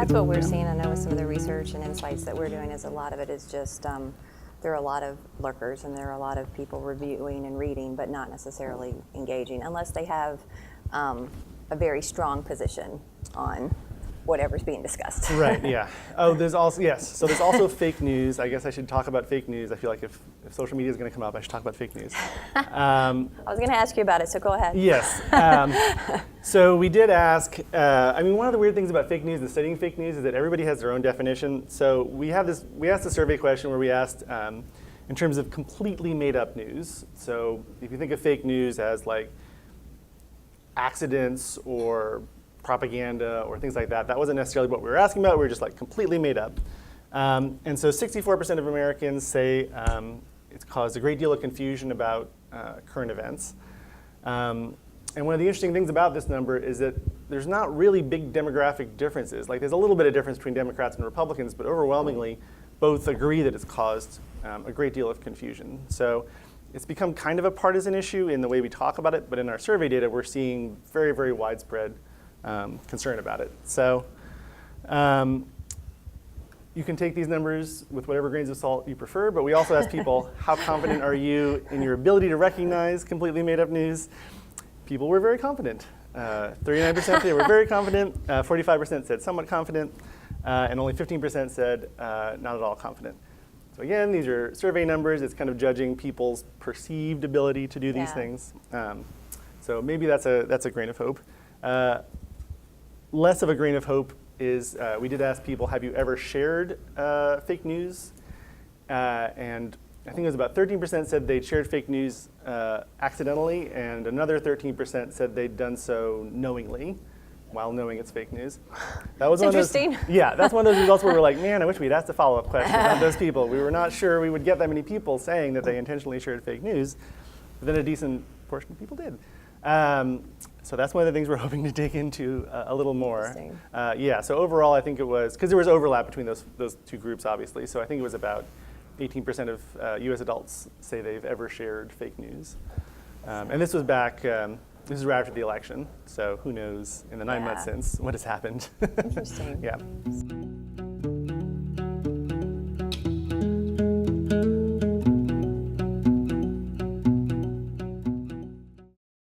That's what we're seeing. I know with some of the research and insights that we're doing is a lot of it is just there are a lot of lurkers and there are a lot of people reviewing and reading but not necessarily engaging unless they have a very strong position on whatever's being discussed. Right, yeah. Oh, there's also, yes, so there's also fake news. I guess I should talk about fake news. I feel like if social media is going to come up, I should talk about fake news. I was going to ask you about it, so go ahead. Yes. So we did ask, one of the weird things about fake news and studying fake news is that everybody has their own definition. So we asked a survey question where we asked, in terms of completely made up news. So if you think of fake news as like accidents or propaganda or things like that, that wasn't necessarily what we were asking about. We were just like completely made up. And so 64% of Americans say it's caused a great deal of confusion about current events. And one of the interesting things about this number is that there's not really big demographic differences. Like there's a little bit of difference between Democrats and Republicans, but overwhelmingly both agree that it's caused a great deal of confusion. So it's become kind of a partisan issue in the way we talk about it, but in our survey data, we're seeing very, very widespread concern about it. So you can take these numbers with whatever grains of salt you prefer, but we also ask people, how confident are you in your ability to recognize completely made up news? People were very confident. 39% they were very confident, 45% said somewhat confident, and only 15% said not at all confident. So again, these are survey numbers. It's kind of judging people's perceived ability to do these things. So maybe that's a grain of hope. Less of a grain of hope is we did ask people, have you ever shared fake news? And I think it was about 13% said they'd shared fake news accidentally, and another 13% said they'd done so knowingly, while knowing it's fake news. That was interesting. Yeah, that's one of those results where we're like, man, I wish we'd asked a follow-up question about those people. We were not sure we would get that many people saying that they intentionally shared fake news, but then a decent portion of people did. So that's one of the things we're hoping to dig into a little more. So overall, I think it was, because there was overlap between those two groups, obviously, so I think it was about 18% of US adults say they've ever shared fake news. And this was back, this is right after the election, so who knows in the 9 months since what has happened. Interesting. Yeah.